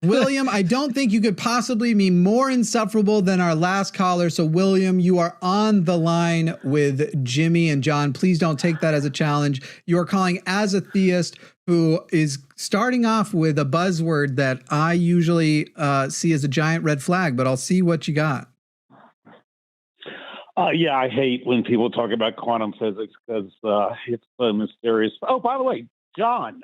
William, I don't think you could possibly be more insufferable than our last caller. So, William, you are on the line with Jimmy and John. Please don't take that as a challenge. You are calling as a theist who is starting off with a buzzword that I usually see as a giant red flag, but I'll see what you got. Yeah, I hate when people talk about quantum physics because it's so mysterious. Oh, by the way, John,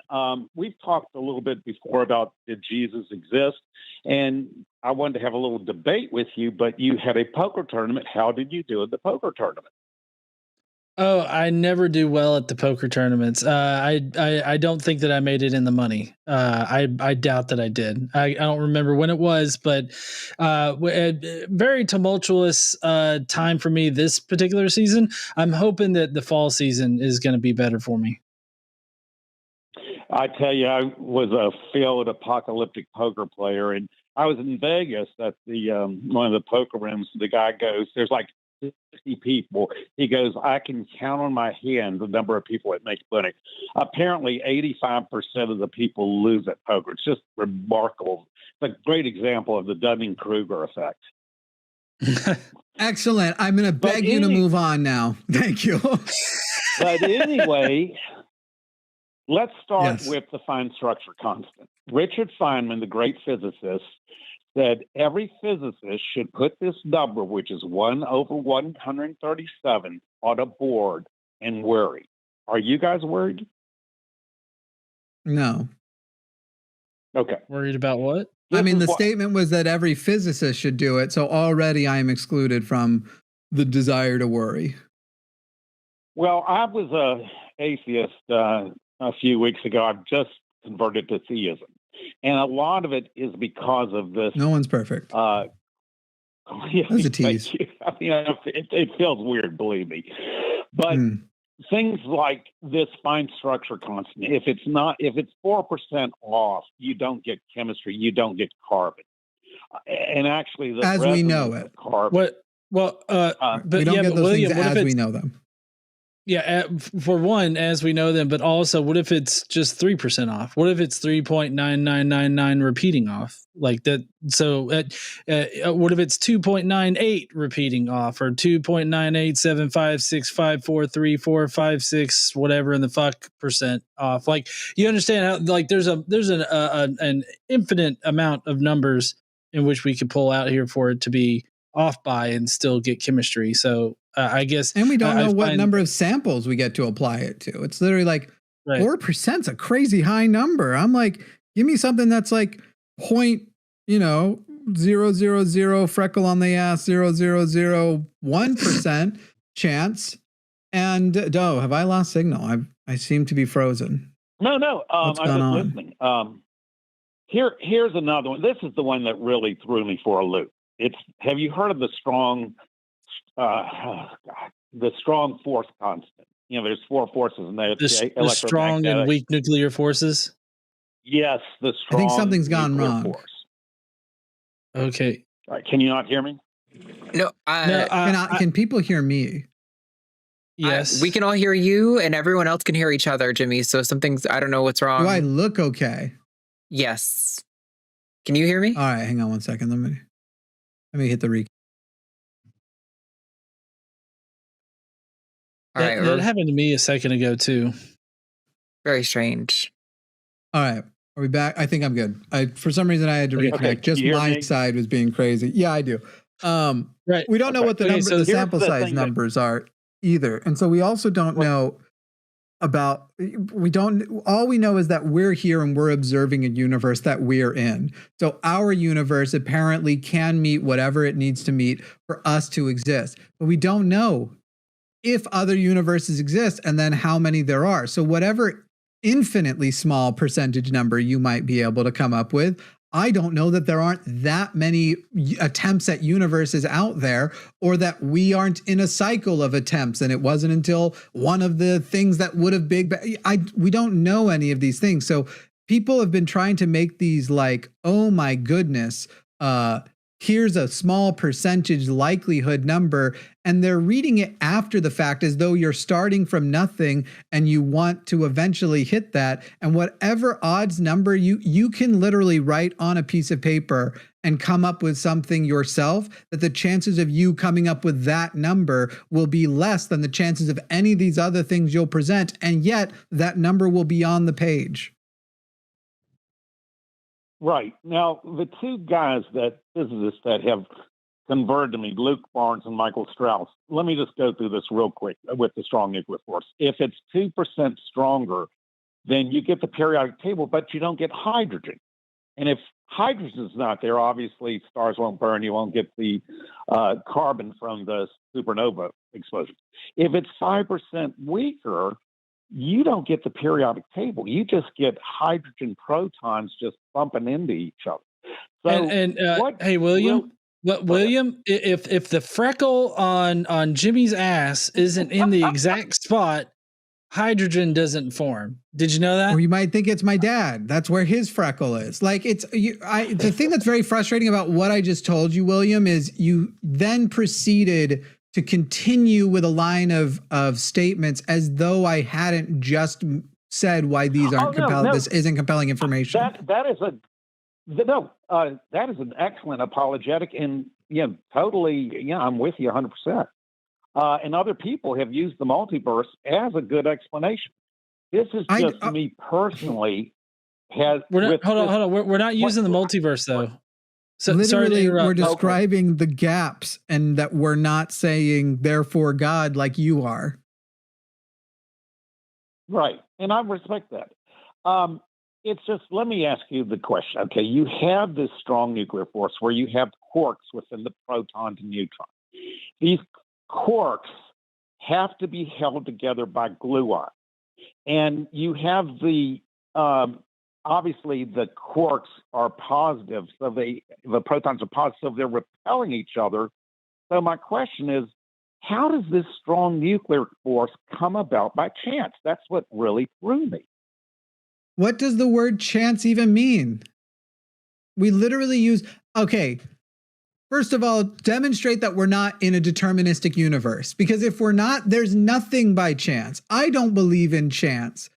we've talked a little bit before about did Jesus exist, and I wanted to have a little debate with you, but you had a poker tournament. How did you do at the poker tournament? Oh, I never do well at the poker tournaments. I don't think that I made it in the money. I doubt that I did. I don't remember when it was, but very tumultuous time for me this particular season. I'm hoping that the fall season is going to be better for me. I tell you, I was a failed apocalyptic poker player, and I was in Vegas at the one of the poker rooms. The guy goes, "There's like 50 people." He goes, "I can count on my hand the number of people that make money." Apparently, 85% of the people lose at poker. It's just remarkable. It's a great example of the Dunning-Kruger effect. Excellent. I'm going to beg you to move on now. Thank you. But anyway, let's start with the fine structure constant. Richard Feynman, the great physicist, said every physicist should put this number, which is 1 over 137, on a board and worry. Are you guys worried? No. Okay. Worried about what? I mean, the statement was that every physicist should do it. So already I am excluded from the desire to worry. Well, I was an atheist a few weeks ago. I've just converted to theism. And a lot of it is because of this. No one's perfect. Yeah, that's a tease. I mean, it feels weird, believe me. But things like this fine structure constant, if it's 4% off, you don't get chemistry, you don't get carbon. And actually, the as we know it, carbon. What? Well, but we don't get those things as we know them. Yeah, for one, as we know them, but also, what if it's just 3% off? What if it's 3.9999 repeating off like that? So, what if it's 2.98 repeating off, or 2.98756543456 whatever in the fuck percent off? Like, you understand how like there's an infinite amount of numbers in which we could pull out here for it to be off by and still get chemistry. So. I guess, and we don't know what number of samples we get to apply it to. It's literally like 4% is a crazy high number. I'm like, give me something that's like 0.000 freckle on the ass 0.0001% chance. And have I lost signal? I seem to be frozen. No. I was listening. Here's another one. This is the one that really threw me for a loop. Have you heard of the strong force constant? You know, there's 4 forces in there. The strong and weak nuclear forces. Yes, the strong. I think something's gone wrong. Force. Okay. All right, can you not hear me? No. Can people hear me? Yes, we can all hear you, and everyone else can hear each other, Jimmy. So I don't know what's wrong. Do I look okay? Yes. Can you hear me? All right, hang on one second. Let me hit the recap. That happened to me a second ago too. Very strange. All right, are we back? I think I'm good. For some reason I had to reconnect. Okay. Just my side was being crazy. Yeah, I do. Right. We don't know what the sample size numbers are either, and so we also don't know about. All we know is that we're here and we're observing a universe that we're in. So our universe apparently can meet whatever it needs to meet for us to exist, but we don't know if other universes exist and then how many there are. So whatever infinitely small percentage number you might be able to come up with, I don't know that there aren't that many attempts at universes out there, or that we aren't in a cycle of attempts and it wasn't until one of the things that would have we don't know any of these things. So people have been trying to make these like, oh my goodness, here's a small percentage likelihood number, and they're reading it after the fact as though you're starting from nothing and you want to eventually hit that. And whatever odds number you can literally write on a piece of paper and come up with something yourself, that the chances of you coming up with that number will be less than the chances of any of these other things you'll present. And yet that number will be on the page. Right. Now, the two physicists that have converted to me, Luke Barnes and Michael Strauss, let me just go through this real quick with the strong nuclear force. If it's 2% stronger, then you get the periodic table, but you don't get hydrogen. And if hydrogen's not there, obviously stars won't burn. You won't get the carbon from the supernova explosion. If it's 5% weaker, you don't get the periodic table. You just get hydrogen protons just bumping into each other. So, hey, William, William, if the freckle on Jimmy's ass isn't in the exact spot, hydrogen doesn't form. Did you know that? Or you might think it's my dad. That's where his freckle is. Like the thing that's very frustrating about what I just told you, William, is you then proceeded to continue with a line of statements as though I hadn't just said why these aren't compelling. No. This isn't compelling information. That is an excellent apologetic, and totally, I'm with you 100%. And other people have used the multiverse as a good explanation. This is just me personally. Hold on. We're not using the multiverse though. So literally, we're describing the gaps, and that we're not saying therefore God like you are. Right, and I respect that. It's just, let me ask you the question. Okay, you have this strong nuclear force where you have quarks within the protons and neutrons. These quarks have to be held together by gluons, and you have the obviously the quarks are positive, so the protons are positive, so they're repelling each other. So my question is, how does this strong nuclear force come about by chance? That's what really threw me. What does the word chance even mean? We literally use, first of all, demonstrate that we're not in a deterministic universe, because if we're not, there's nothing by chance. I don't believe in chance.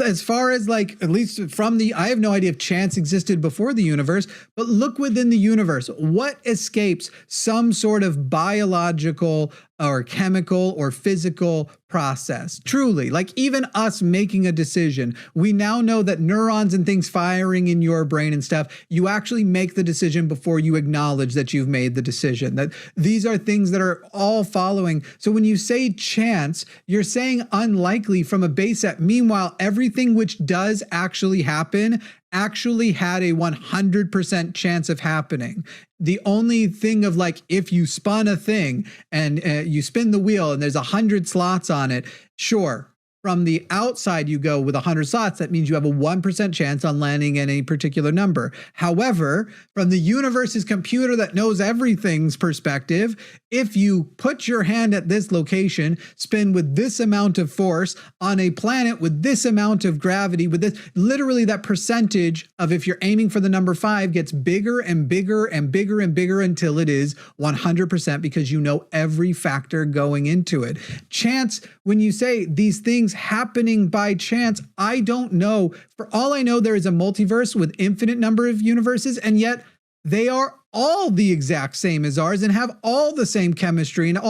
As far as at least I have no idea if chance existed before the universe, but look within the universe. What escapes some sort of biological or chemical or physical process? Truly, even us making a decision, we now know that neurons and things firing in your brain and stuff, you actually make the decision before you acknowledge that you've made the decision. That these are things that are all following. So when you say chance, you're saying unlikely from a base set. Meanwhile, everything which does actually happen actually had a 100% chance of happening. The only thing of if you spun a thing and you spin the wheel and there's 100 slots on it, sure. From the outside, you go with 100 slots. That means you have a 1% chance on landing in a particular number. However, from the universe's computer that knows everything's perspective, if you put your hand at this location, spin with this amount of force on a planet with this amount of gravity, with this, literally that percentage of if you're aiming for the number 5 gets bigger and bigger and bigger and bigger until it is 100%, because you know every factor going into it. Chance, when you say these things happening by chance, I don't know. For all I know, there is a multiverse with infinite number of universes, and yet they are all the exact same as ours and have all the same chemistry, and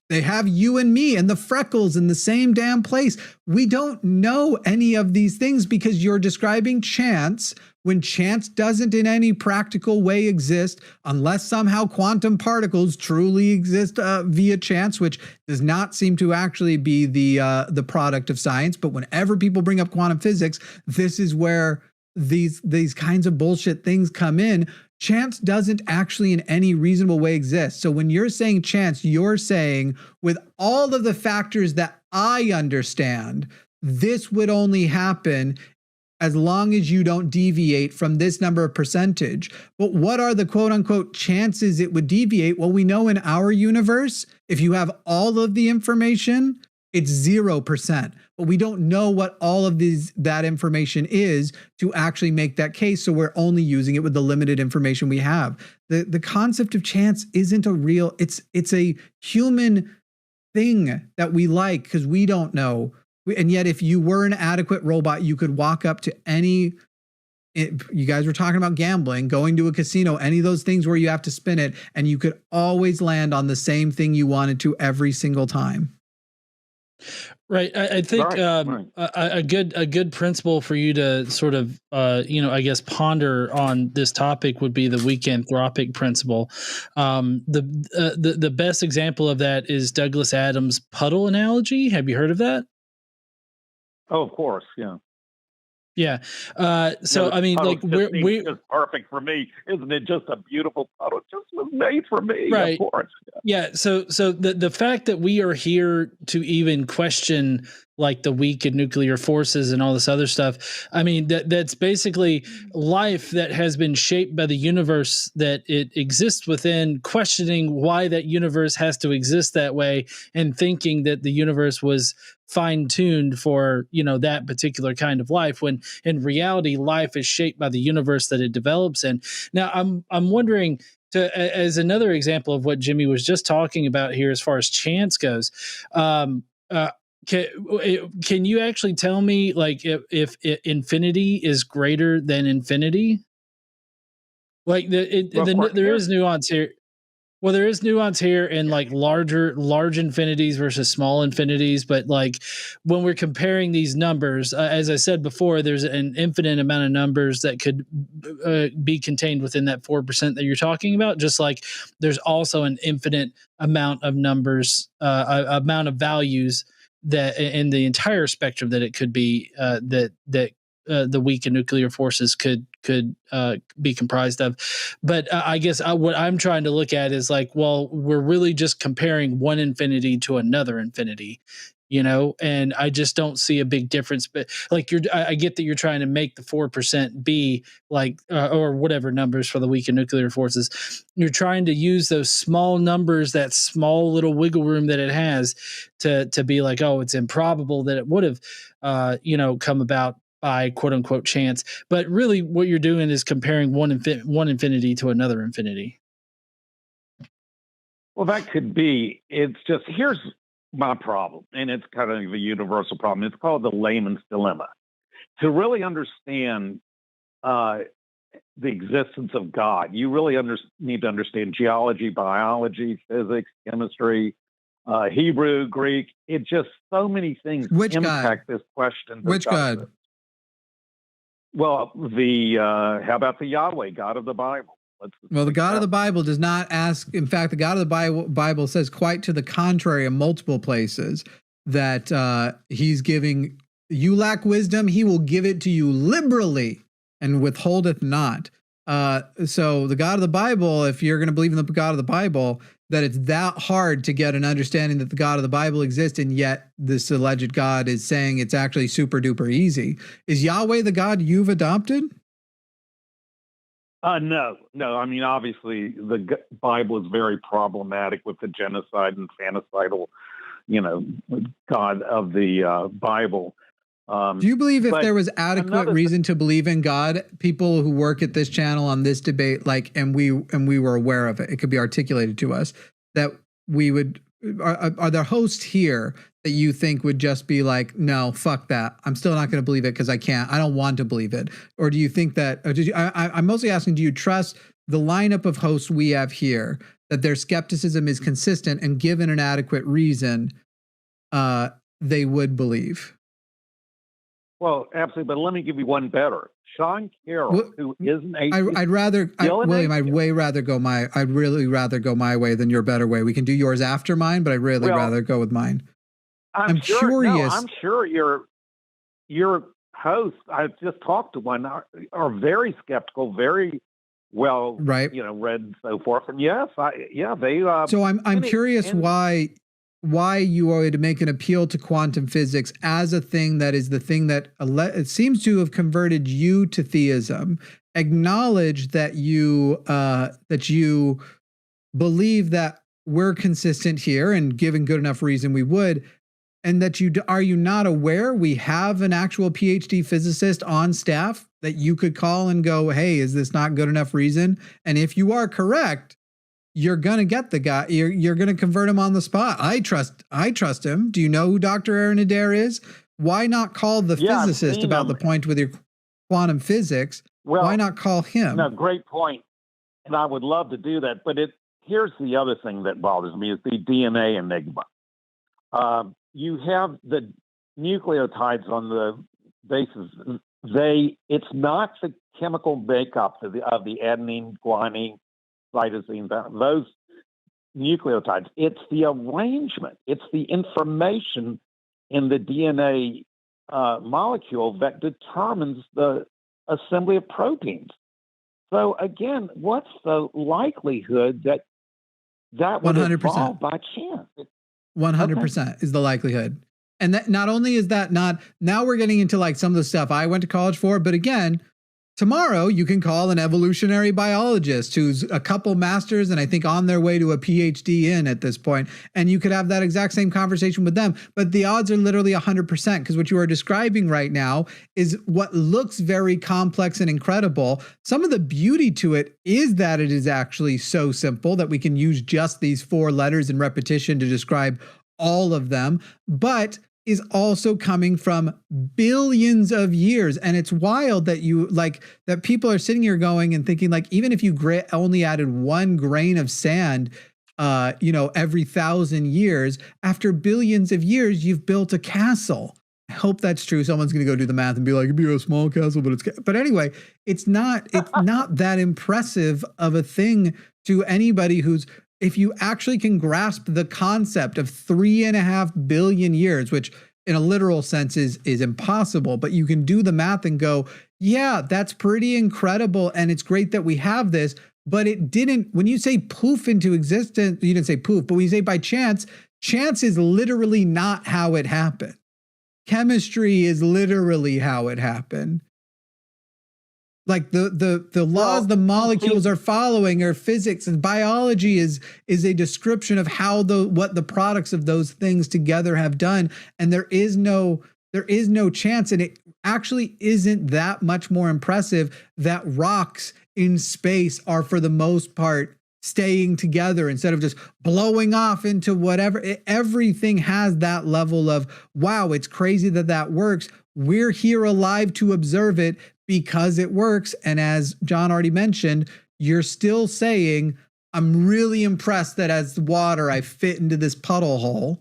they have you and me and the freckles in the same damn place. We don't know any of these things because you're describing chance when chance doesn't in any practical way exist, unless somehow quantum particles truly exist via chance, which does not seem to actually be the product of science. But whenever people bring up quantum physics, this is where these kinds of bullshit things come in. Chance doesn't actually in any reasonable way exist. So when you're saying chance, you're saying with all of the factors that I understand, this would only happen as long as you don't deviate from this number of percentage. But what are the quote unquote chances it would deviate? Well, we know in our universe, if you have all of the information, It's 0%, but we don't know what all of that information is to actually make that case. So we're only using it with the limited information we have. The concept of chance isn't a real, it's a human thing that we like because we don't know. And yet if you were an adequate robot, you could walk up to any, you guys were talking about gambling, going to a casino, any of those things where you have to spin it, and you could always land on the same thing you wanted to every single time. Right. I think right. a good principle for you to sort of I guess ponder on this topic would be the weak anthropic principle. The best example of that is Douglas Adams' puddle analogy. Have you heard of that? Oh, of course, yeah. Yeah. So I mean, like we're just perfect for me, isn't it? Just a beautiful puddle, just was made for me. Right. Of course. Yeah. So the fact that we are here to even question like the weak and nuclear forces and all this other stuff, I mean, that's basically life that has been shaped by the universe that it exists within, questioning why that universe has to exist that way, and thinking that the universe was fine-tuned for that particular kind of life, when in reality life is shaped by the universe that it develops in. Now I'm wondering, as another example of what Jimmy was just talking about here as far as chance goes, can you actually tell me, like, if infinity is greater than infinity? Like there is nuance here. Well, there is nuance here in like large infinities versus small infinities, but like when we're comparing these numbers, as I said before, there's an infinite amount of numbers that could be contained within that 4% that you're talking about. Just like there's also an infinite amount of numbers, amount of values that in the entire spectrum that it could be that the weak and nuclear forces could be comprised of. But I guess what I'm trying to look at is like, well, we're really just comparing one infinity to another infinity, and I just don't see a big difference. But like I get that you're trying to make the 4% be like, or whatever numbers for the weak and nuclear forces. You're trying to use those small numbers, that small little wiggle room that it has to be like, oh, it's improbable that it would have, come about by quote unquote chance. But really what you're doing is comparing one infinity to another infinity. Well, that could be. It's just, here's my problem, and it's kind of a universal problem. It's called the layman's dilemma. To really understand the existence of God, you really need to understand geology, biology, physics, chemistry, Hebrew, Greek. It's just so many things impact this question. Which God? Well, how about the Yahweh, God of the Bible? Well, the God of the Bible does not ask. In fact, the God of the Bible says quite to the contrary in multiple places, that he's giving, you lack wisdom, he will give it to you liberally and withholdeth not. So the God of the Bible, if you're going to believe in the God of the Bible, that it's that hard to get an understanding that the God of the Bible exists, and yet this alleged God is saying it's actually super duper easy. Is Yahweh the God you've adopted? No. I mean, obviously, the Bible is very problematic with the genocide and fanicidal, God of the Bible. Do you believe if there was adequate reason to believe in God, people who work at this channel on this debate, and we were aware of it, it could be articulated to us, that we would, are there hosts here that you think would just be like, no, fuck that, I'm still not going to believe it because I don't want to believe it? Or do you think that, I'm mostly asking, do you trust the lineup of hosts we have here, that their skepticism is consistent, and given an adequate reason, they would believe? Well, absolutely, but let me give you one better. Sean Carroll, who is an atheist. I'd way rather go I'd really rather go my way than your better way. We can do yours after mine, but I'd really rather go with mine. I'm curious. No, I'm sure your hosts, I've just talked to one, are very skeptical, very well, read and so forth. And yes, they. So I'm curious why you are to make an appeal to quantum physics as a thing that is the thing that it seems to have converted you to theism. Acknowledge that you believe that we're consistent here, and given good enough reason we would, and that are you not aware we have an actual PhD physicist on staff that you could call and go, hey, is this not good enough reason? And if you are correct, you're going to get the guy, you're going to convert him on the spot. I trust him. Do you know who Dr. Aaron Adair is? Why not call the physicist about the point with your quantum physics? Well, why not call him? No, great point. And I would love to do that. But here's the other thing that bothers me is the DNA enigma. You have the nucleotides on the bases. It's not the chemical makeup of the adenine, guanine, cytosine, those nucleotides. It's the arrangement. It's the information in the DNA molecule that determines the assembly of proteins. So again, what's the likelihood that would 100%. evolve by chance? 100% is the likelihood. And that not only is that not, now we're getting into like some of the stuff I went to college for, but again, tomorrow you can call an evolutionary biologist who's a couple masters and I think on their way to a PhD in at this point, and you could have that exact same conversation with them. But the odds are literally 100% because what you are describing right now is what looks very complex and incredible. Some of the beauty to it is that it is actually so simple that we can use just these 4 letters in repetition to describe all of them, but is also coming from billions of years. And it's wild that that people are sitting here going and thinking like, even if you only added 1 grain of sand, every 1,000 years, after billions of years, you've built a castle. I hope that's true. Someone's going to go do the math and be like, it'd be a small castle, but anyway, it's not that impressive of a thing to anybody if you actually can grasp the concept of 3.5 billion years, which in a literal sense is impossible, but you can do the math and go, yeah, that's pretty incredible. And it's great that we have this, but it didn't, when you say poof into existence, you didn't say poof, but when you say by chance, chance is literally not how it happened. Chemistry is literally how it happened. Like the laws the molecules are following are physics, and biology is a description of how what the products of those things together have done. And there is no chance. And it actually isn't that much more impressive that rocks in space are for the most part staying together instead of just blowing off into whatever. Everything has that level of, wow, it's crazy that works. We're here alive to observe it because it works. And as John already mentioned, you're still saying, I'm really impressed that as water, I fit into this puddle hole.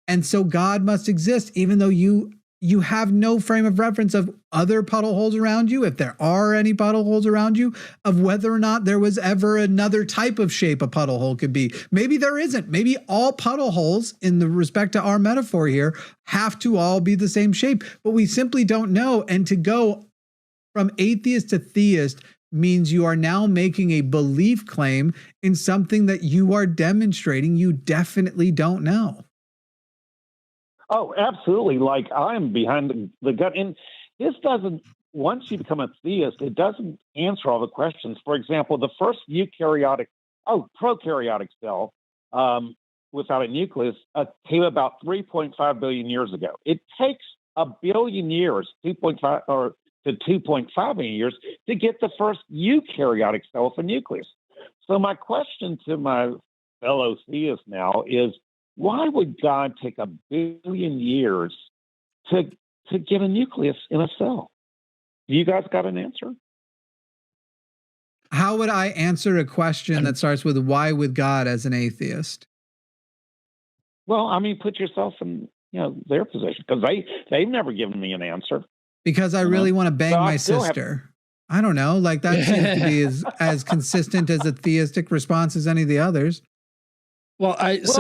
And so God must exist, even though you have no frame of reference of other puddle holes around you, if there are any puddle holes around you, of whether or not there was ever another type of shape a puddle hole could be. Maybe there isn't. Maybe all puddle holes, in the respect to our metaphor here, have to all be the same shape, but we simply don't know. And to go from atheist to theist means you are now making a belief claim in something that you are demonstrating you definitely don't know. Oh, absolutely. Like I'm behind the gun. And this doesn't, once you become a theist, it doesn't answer all the questions. For example, the first prokaryotic cell without a nucleus came about 3.5 billion years ago. It takes a billion years, 2.5 or to 2.5 million years to get the first eukaryotic cell with a nucleus. So my question to my fellow theists now is, why would God take a billion years to get a nucleus in a cell? You guys got an answer? How would I answer a question that starts with why would God as an atheist? Well, I mean, put yourself in their position, because they've never given me an answer. Because I really want to bang my sister. I don't know. Like that seems to be as consistent as a theistic response as any of the others. Well, I guess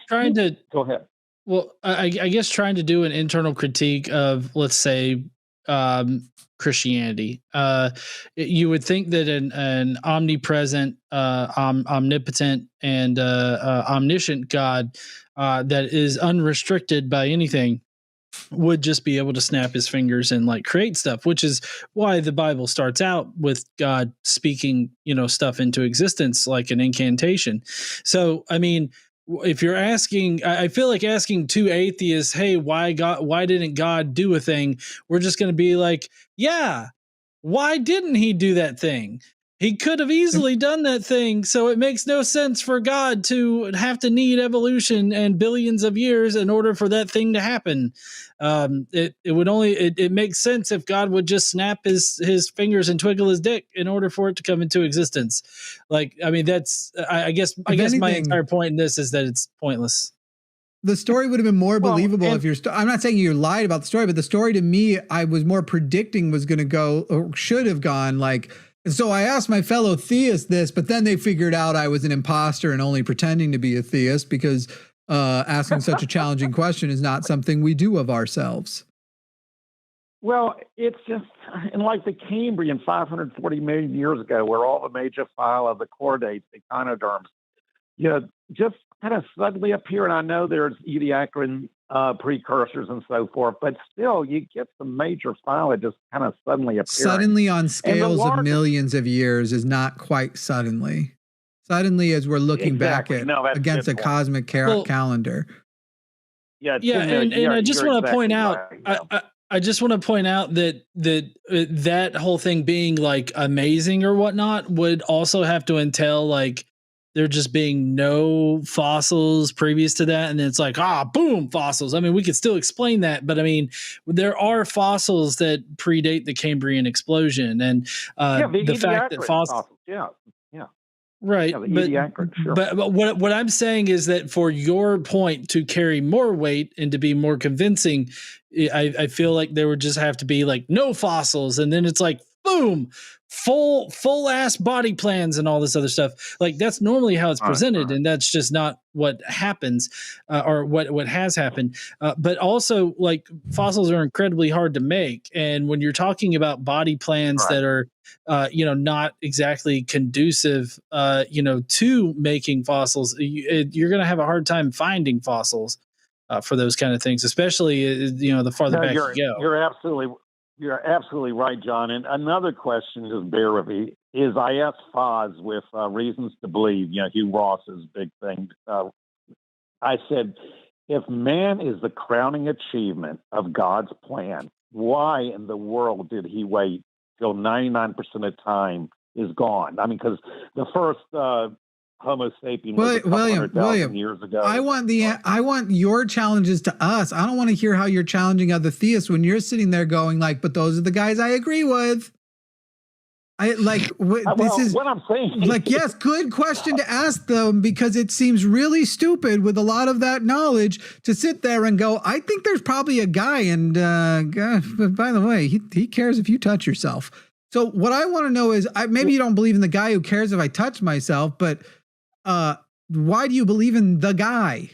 trying to go ahead. Well, I guess trying to do an internal critique of, let's say, Christianity. You would think that an omnipresent, omnipotent, and omniscient God that is unrestricted by anything would just be able to snap his fingers and like create stuff, which is why the Bible starts out with God speaking, stuff into existence like an incantation. So, I mean, if you're asking, I feel like asking two atheists, hey, why didn't God do a thing? We're just going to be like, yeah, why didn't he do that thing? He could have easily done that thing. So it makes no sense for God to have to need evolution and billions of years in order for that thing to happen. It makes sense if God would just snap his fingers and twiddle his dick in order for it to come into existence. Like, I mean, I guess my entire point in this is that it's pointless. The story would have been more believable if I'm not saying you lied about the story, but the story to me, I was more predicting was going to go, or should have gone like, and so I asked my fellow theists this, but then they figured out I was an imposter and only pretending to be a theist because asking such a challenging question is not something we do of ourselves. Well, it's just, and like the Cambrian 540 million years ago, where all the major phyla, the chordates, the echinoderms, just kind of suddenly appear. And I know there's Ediacaran precursors and so forth, but still you get some major phyla just kind of suddenly appearing. Suddenly on scales of millions of years is not quite suddenly. Suddenly as we're looking back at against a cosmic calendar. Yeah, and I just want to point out, I just want to point out that whole thing being like amazing or whatnot would also have to entail like there just being no fossils previous to that. And then it's like, boom, fossils. I mean, we could still explain that, but I mean, there are fossils that predate the Cambrian explosion. And the fact that fossils. Right. But what I'm saying is that for your point to carry more weight and to be more convincing, I feel like there would just have to be like no fossils. And then it's like, boom, full ass body plans and all this other stuff. Like that's normally how it's presented. And that's just not what happens or what has happened. But also like fossils are incredibly hard to make. And when you're talking about body plans that are, not exactly conducive, to making fossils, you're going to have a hard time finding fossils for those kind of things, especially, the farther back you go. You're absolutely right, John. And another question, just bear with me, is I asked Foz with reasons to believe, Hugh Ross's big thing. I said, if man is the crowning achievement of God's plan, why in the world did he wait till 99% of the time is gone? I mean, because the first Homo sapien was a couple 100,000 years ago. I want your challenges to us. I don't want to hear how you're challenging other theists when you're sitting there going like, but those are the guys I agree with. This is what I'm saying. Like, yes, good question to ask them because it seems really stupid with a lot of that knowledge to sit there and go, I think there's probably a guy and by the way, he cares if you touch yourself. So what I want to know is maybe you don't believe in the guy who cares if I touch myself, but why do you believe in the guy?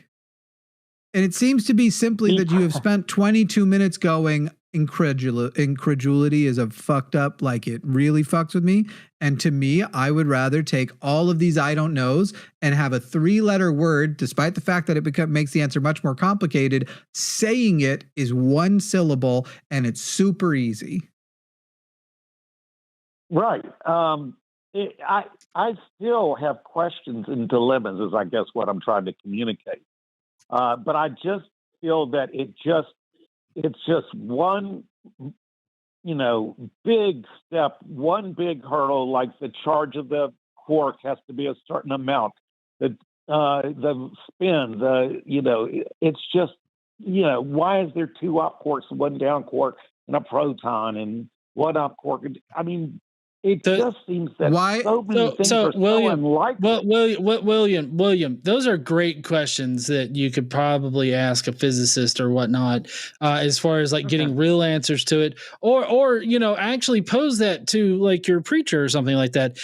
And it seems to be simply that you have spent 22 minutes going, incredulity is a fucked up, like it really fucks with me. And to me, I would rather take all of these I don't knows and have a 3-letter word, despite the fact that it makes the answer much more complicated. Saying it is 1 syllable and it's super easy. Right. I still have questions and dilemmas, is I guess what I'm trying to communicate. But I just feel that it's just one, big step, one big hurdle, like the charge of the quark has to be a certain amount. The spin, it's just, why is there 2 up quarks, 1 down quark, and a proton, and 1 up quark? I mean, it just seems that so many things are so unlikely. William, those are great questions that you could probably ask a physicist or whatnot, as far as like getting real answers to it, or actually pose that to like your preacher or something like that.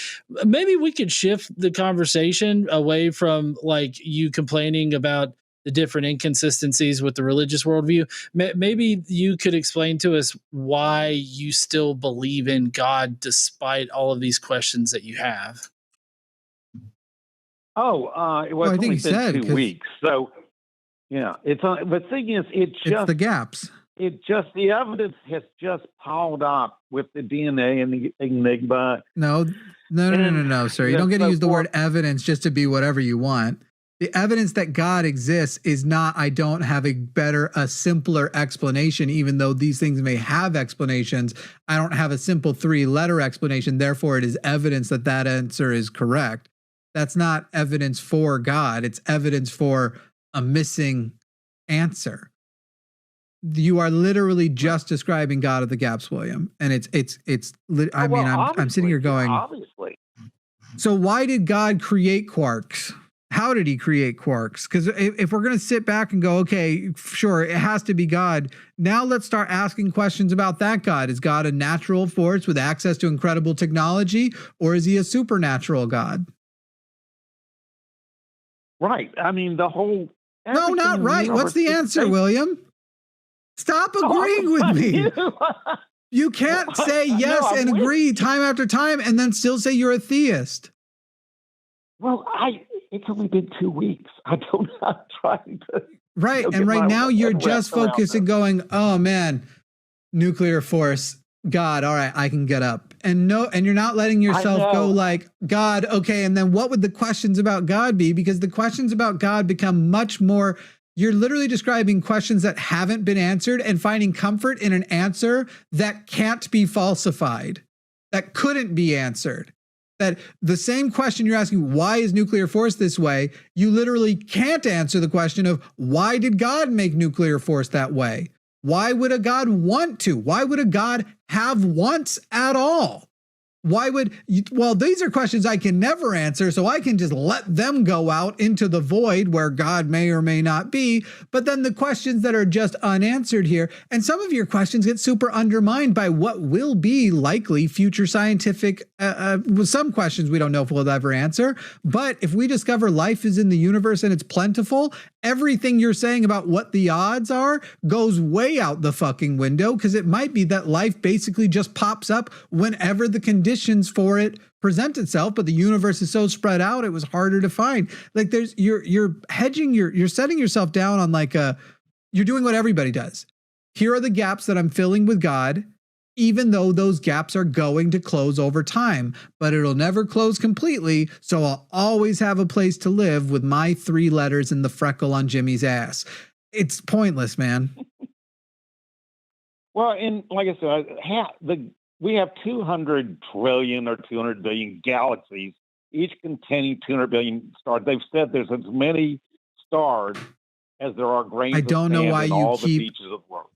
Maybe we could shift the conversation away from like you complaining about the different inconsistencies with the religious worldview. Maybe you could explain to us why you still believe in God despite all of these questions that you have. It's only been 2 weeks. So, the thing is, it's the gaps. The evidence has just piled up with the DNA and the Enigma. No, sir. You don't get to use the word evidence just to be whatever you want. The evidence that God exists is not, I don't have a simpler explanation, even though these things may have explanations. I don't have a simple 3-letter explanation. Therefore, it is evidence that that answer is correct. That's not evidence for God. It's evidence for a missing answer. You are literally just describing God of the gaps, William. And I'm sitting here going, obviously. So why did God create quarks? How did he create quarks? Because if we're going to sit back and go, okay, sure, it has to be God. Now let's start asking questions about that God. Is God a natural force with access to incredible technology, or is he a supernatural God? Right. I mean, the whole... No, not right. What's the answer, William? Stop agreeing with me. You can't say yes and agree time after time and then still say you're a theist. Well, it's only been 2 weeks. I'm trying to... Right, and right now you're just focusing going, oh man, nuclear force, God, all right, I can get up. And you're not letting yourself go like, God, okay, and then what would the questions about God be? Because the questions about God become much more... You're literally describing questions that haven't been answered and finding comfort in an answer that can't be falsified, that couldn't be answered. That the same question you're asking, why is nuclear force this way? You literally can't answer the question of why did God make nuclear force that way? Why would a God want to? Why would a God have wants at all? Why would you, well, these are questions I can never answer, so I can just let them go out into the void where God may or may not be. But then the questions that are just unanswered here, and some of your questions get super undermined by what will be likely future scientific, some questions we don't know if we'll ever answer. But if we discover life is in the universe and it's plentiful, everything you're saying about what the odds are goes way out the fucking window, because it might be that life basically just pops up whenever the conditions for it present itself, but the universe is so spread out it was harder to find. Like you're hedging, you're setting yourself down on you're doing what everybody does. Here are the gaps that I'm filling with God, even though those gaps are going to close over time, but it'll never close completely, so I'll always have a place to live with my 3 letters and the freckle on Jimmy's ass. It's pointless, man. Well, and like I said, we have 200 trillion or 200 billion galaxies, each containing 200 billion stars. They've said there's as many stars as there are grains of sand in all the beaches of the world.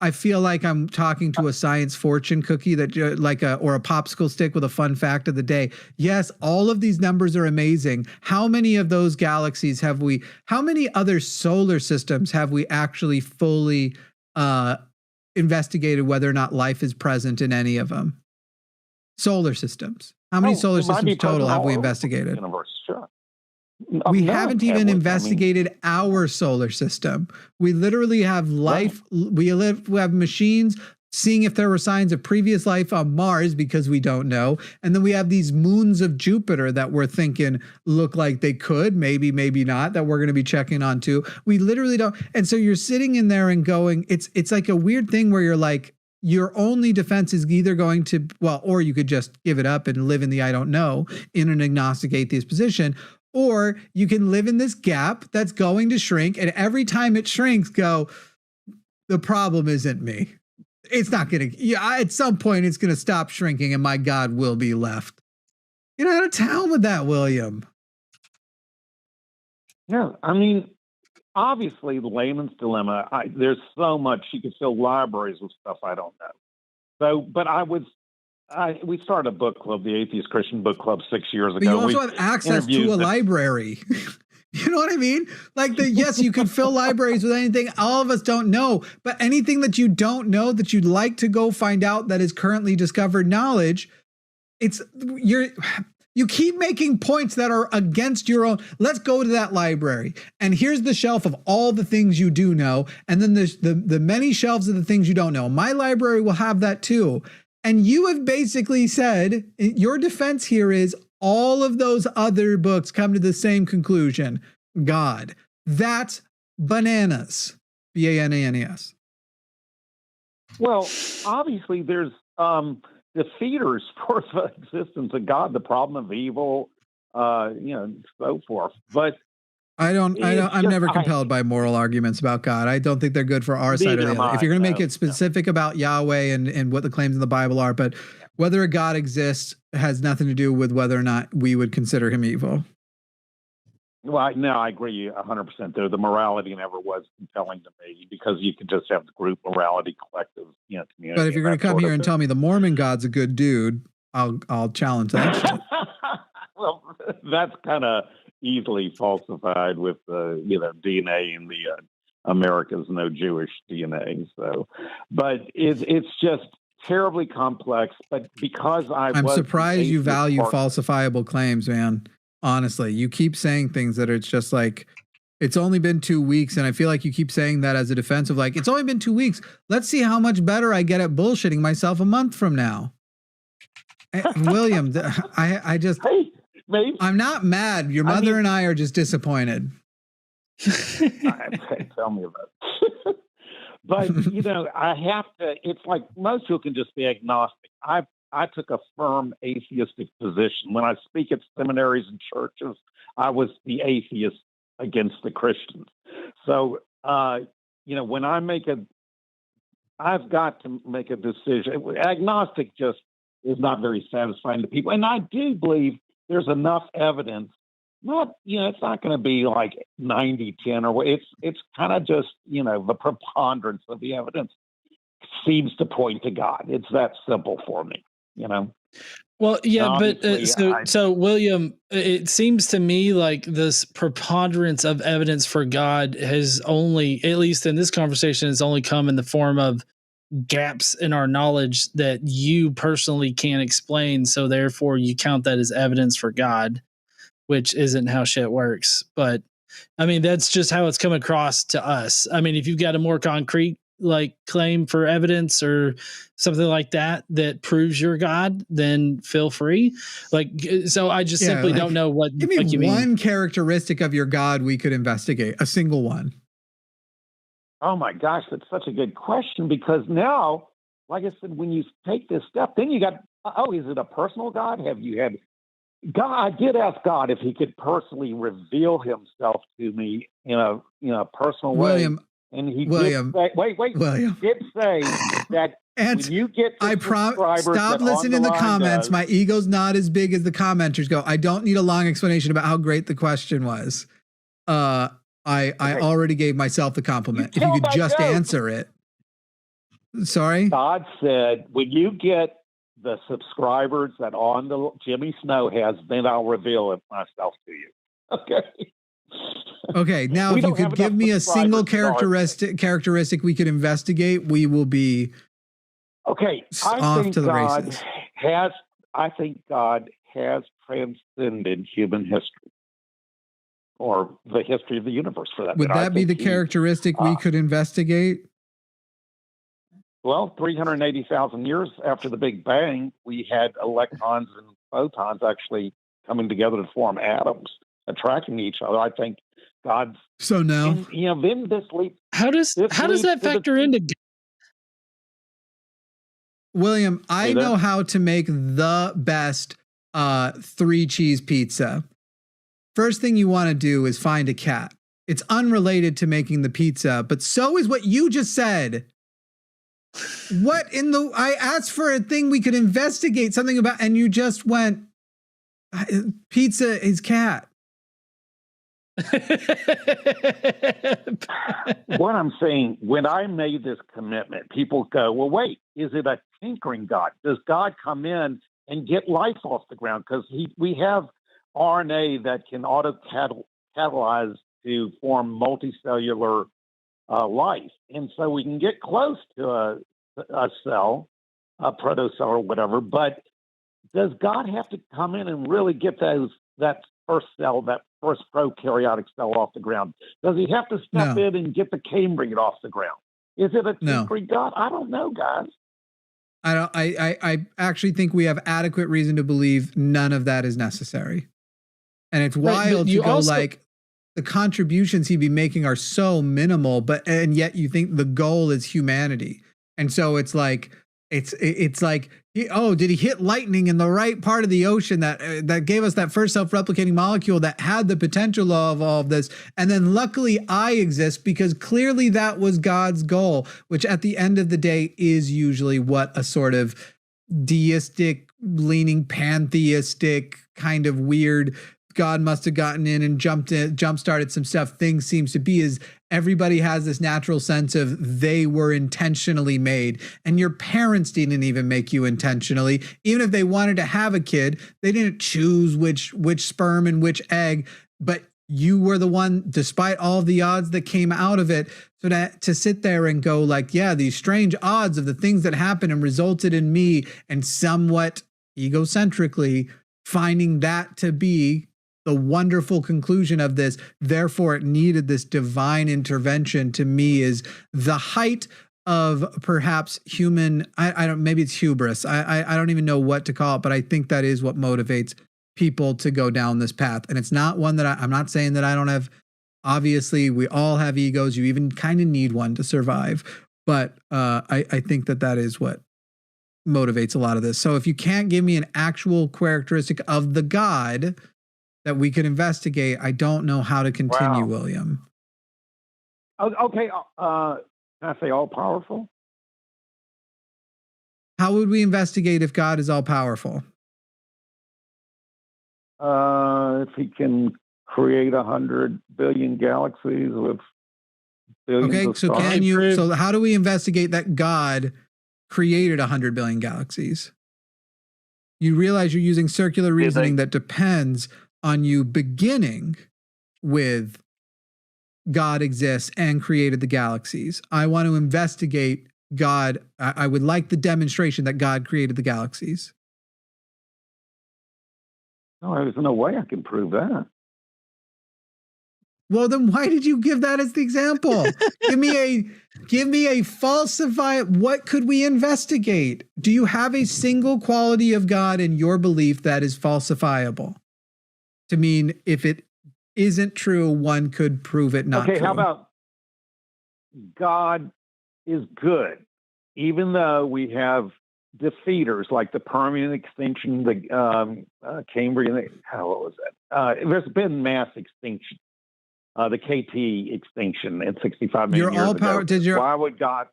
I feel like I'm talking to a science fortune cookie or a popsicle stick with a fun fact of the day. Yes, all of these numbers are amazing. How many of those galaxies how many other solar systems have we actually fully investigated whether or not life is present in any of them? Solar systems. How many solar systems total have we investigated? Universe, sure. We haven't even investigated our solar system. We literally have life. Right. We have machines seeing if there were signs of previous life on Mars because we don't know. And then we have these moons of Jupiter that we're thinking look like they could, maybe not, that we're going to be checking on too. We literally don't. And so you're sitting in there and going, it's like a weird thing where you're like, your only defense is either going to, or you could just give it up and live in the I don't know in an agnostic atheist position, or you can live in this gap that's going to shrink. And every time it shrinks, go, the problem isn't me. It's not going to, at some point it's going to stop shrinking and my God will be left. Get out of town with that, William. Yeah, I mean, obviously the layman's dilemma, there's so much, you could fill libraries with stuff I don't know. So, but we started a book club, the Atheist Christian Book Club 6 years ago. But you also have access to a library. You know what I mean? Like yes, you can fill libraries with anything. All of us don't know, but anything that you don't know that you'd like to go find out that is currently discovered knowledge, you keep making points that are against your own. Let's go to that library. And here's the shelf of all the things you do know. And then there's the many shelves of the things you don't know. My library will have that too. And you have basically said, your defense here is all of those other books come to the same conclusion. God. That's bananas. B-A-N-A-N-E-S. Well, obviously there's defeaters for the existence of God, the problem of evil, so forth. But I'm never compelled by moral arguments about God. I don't think they're good for our side or the other. If you're going to make it specific about Yahweh and what the claims in the Bible are, but whether a God exists has nothing to do with whether or not we would consider him evil. Well, no, I agree 100% there. The morality never was compelling to me because you could just have the group morality, collective, community. But if you're going to come here and tell me the Mormon God's a good dude, I'll challenge that shit. Well, that's kind of easily falsified with the DNA in the America's no Jewish DNA. So, but it's just terribly complex. But because I'm surprised you value falsifiable claims, man. Honestly, you keep saying things that it's just like, it's only been 2 weeks. And I feel like you keep saying that as a defense of like, it's only been 2 weeks. Let's see how much better I get at bullshitting myself a month from now. William, I just, hey, I'm not mad. Your mother and I are just disappointed. Tell me about it. But, I have to, it's like most people can just be agnostic. I took a firm atheistic position. When I speak at seminaries and churches, I was the atheist against the Christians. So, when I've got to make a decision. Agnostic just is not very satisfying to people. And I do believe there's enough evidence. It's not going to be like 90-10 or it's kind of just, the preponderance of the evidence seems to point to God. It's that simple for me. Well, yeah, but so William, it seems to me like this preponderance of evidence for God has only, at least in this conversation, has only come in the form of gaps in our knowledge that you personally can't explain. So therefore you count that as evidence for God, which isn't how shit works. But I mean, that's just how it's come across to us. I mean, if you've got a more concrete claim for evidence or something like that proves you're God, then feel free. So I just simply don't know what. Give me one characteristic of your God we could investigate. A single one. Oh my gosh, that's such a good question because now, like I said, when you take this step, then you got, is it a personal God? Have you had God? I did ask God if he could personally reveal himself to me in a personal way. And he did say, William did say that when you get stop listening to the comments. My ego's not as big as the commenters go. I don't need a long explanation about how great the question was. I already gave myself the compliment. If you could just answer it. Sorry? God said, when you get the subscribers that on the Jimmy Snow has, then I'll reveal it myself to you. Okay. Okay, now if you could give me a single characteristic we could investigate, we will be off to the races. I think God has transcended human history, or the history of the universe for that. Would that be the characteristic we could investigate? Well, 380,000 years after the Big Bang, we had electrons and photons actually coming together to form atoms, attracting each other. I think God's so now. And, then this leap. How does that factor into? William, I know how to make the best 3-cheese pizza. First thing you want to do is find a cat. It's unrelated to making the pizza, but so is what you just said. I asked for a thing we could investigate something about, and you just went, pizza is cat. What I'm saying, when I made this commitment, people go, well, wait, is it a tinkering God? Does God come in and get life off the ground? Because we have RNA that can auto-catalyze to form multicellular life. And so we can get close to a cell, a protocell or whatever, but does God have to come in and really get that first cell, that first prokaryotic cell off the ground? Does he have to step in and get the Cambrian off the ground? Is it a tinkering God? I don't know, guys. I actually think we have adequate reason to believe none of that is necessary. And it's wild to go the contributions he'd be making are so minimal, and yet you think the goal is humanity. And so it's like, It's like, did he hit lightning in the right part of the ocean that gave us that first self-replicating molecule that had the potential of all of this? And then luckily I exist because clearly that was God's goal, which at the end of the day is usually what a sort of deistic leaning pantheistic kind of weird God must have gotten in and jump started some stuff thing seems to be, is everybody has this natural sense of they were intentionally made, and your parents didn't even make you intentionally. Even if they wanted to have a kid, they didn't choose which sperm and which egg, but you were the one, despite all of the odds that came out of it. So to sit there and go like, yeah, these strange odds of the things that happened and resulted in me, and somewhat egocentrically finding that to be the wonderful conclusion of this, therefore it needed this divine intervention, to me is the height of perhaps human, I don't, maybe it's hubris. I don't even know what to call it, but I think that is what motivates people to go down this path. And it's not one that I'm not saying that I don't have, obviously we all have egos. You even kind of need one to survive. But I think that is what motivates a lot of this. So if you can't give me an actual characteristic of the God that we could investigate, I don't know how to continue, William. Okay, can I say all powerful? How would we investigate if God is all powerful? If he can create 100 billion galaxies with billions of stars. So how do we investigate that God created 100 billion galaxies? You realize you're using circular reasoning that depends on you beginning with God exists and created the galaxies. I want to investigate God. I would like the demonstration that God created the galaxies. No, there's no way I can prove that. Well, then why did you give that as the example? give me a falsify. What could we investigate? Do you have a single quality of God in your belief that is falsifiable? To mean if it isn't true, one could prove it not true. Okay, how about God is good, even though we have defeaters like the Permian extinction, the Cambrian, what was that? There's been mass extinction, the KT extinction in 65 million years ago. Why would God?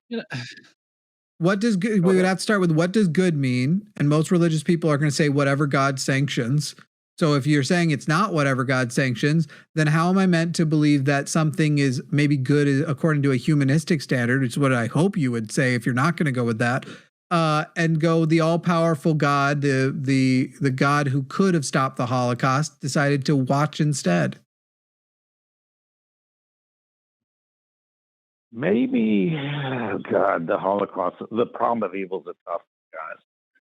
What does good? We would have to start with what does good mean, and most religious people are going to say whatever God sanctions. So if you're saying it's not whatever God sanctions, then how am I meant to believe that something is maybe good according to a humanistic standard, which is what I hope you would say if you're not going to go with that, and go the all-powerful God, the God who could have stopped the Holocaust, decided to watch instead? Maybe, God, the Holocaust, the problem of evil is a tough, guys.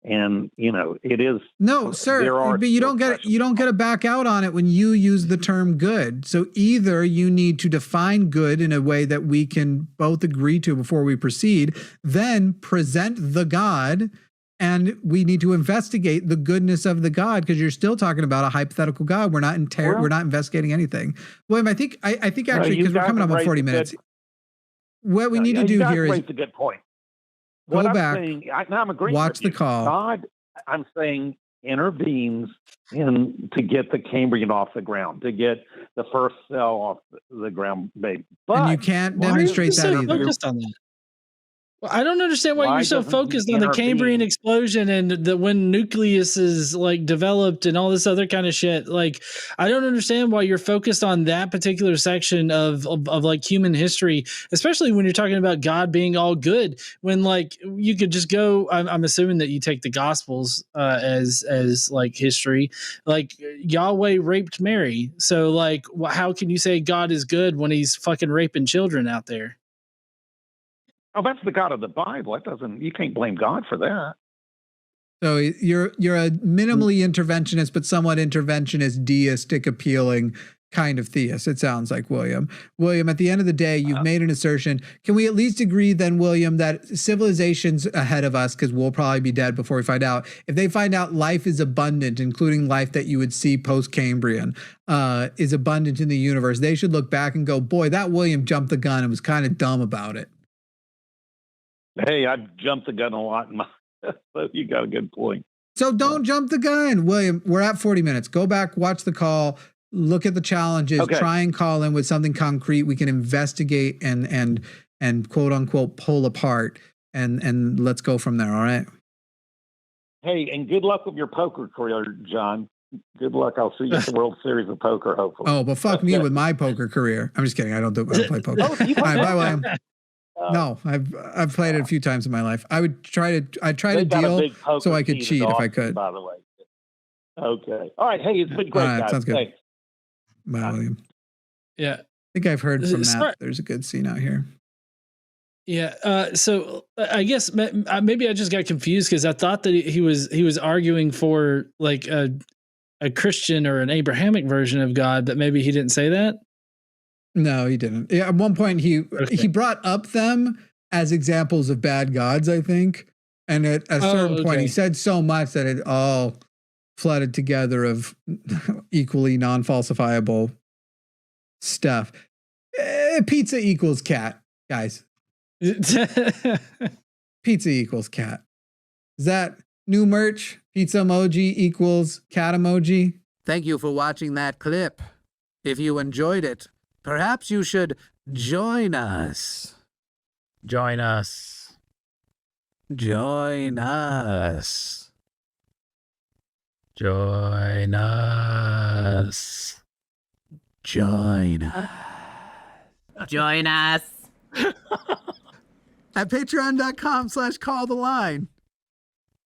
And it is. No, sir, but you don't get to back out on it when you use the term good. So either you need to define good in a way that we can both agree to before we proceed, then present the God, and we need to investigate the goodness of the God, because you're still talking about a hypothetical God. We're not we're not investigating anything. William, I think actually, because we're coming up on 40 minutes. What we need to do here is raise a good point. Go back, I'm agreeing watch the call. God, I'm saying, intervenes to get the Cambrian off the ground, to get the first cell off the ground. But and you can't demonstrate that either. Focused on that? Well, I don't understand why you're so focused on the Cambrian explosion and when nucleus is like developed and all this other kind of shit. Like, I don't understand why you're focused on that particular section of like human history, especially when you're talking about God being all good. When like you could just go. I'm assuming that you take the Gospels as like history. Like Yahweh raped Mary, so like how can you say God is good when he's fucking raping children out there? Oh, that's the God of the Bible. You can't blame God for that. So you're a minimally interventionist, but somewhat interventionist, deistic, appealing kind of theist. It sounds like, William. William, at the end of the day, you've made an assertion. Can we at least agree then, William, that civilizations ahead of us, because we'll probably be dead before we find out, if they find out life is abundant, including life that you would see post-Cambrian, is abundant in the universe, they should look back and go, boy, that William jumped the gun and was kind of dumb about it. Hey, I've jumped the gun a lot in my. So you got a good point. So don't jump the gun, William. We're at 40 minutes. Go back, watch the call, look at the challenges, try and call in with something concrete we can investigate and quote unquote pull apart, and let's go from there. All right. Hey, and good luck with your poker career, John. Good luck. I'll see you at the World Series of Poker, hopefully. Oh, but fuck me with my poker career. I'm just kidding. I don't play poker. All right, bye, William. No, I've played it a few times in my life. I'd try to deal so I could cheat if I could. By the way. Okay. All right. Hey, it's been great, guys. Sounds good. Thanks. Bye, William. Yeah. I think I've heard from Matt. There's a good scene out here. Yeah. So I guess maybe I just got confused because I thought that he was arguing for like a Christian or an Abrahamic version of God, but maybe he didn't say that. No, he didn't. Yeah, at one point he brought up them as examples of bad gods, I think. And at a certain point he said so much that it all flooded together of equally non-falsifiable stuff. Pizza equals cat, guys. Pizza equals cat. Is that new merch? Pizza emoji equals cat emoji. Thank you for watching that clip. If you enjoyed it, perhaps you should join us. Join us. Join us. Join us. Join us. Join us. At patreon.com/calltheline.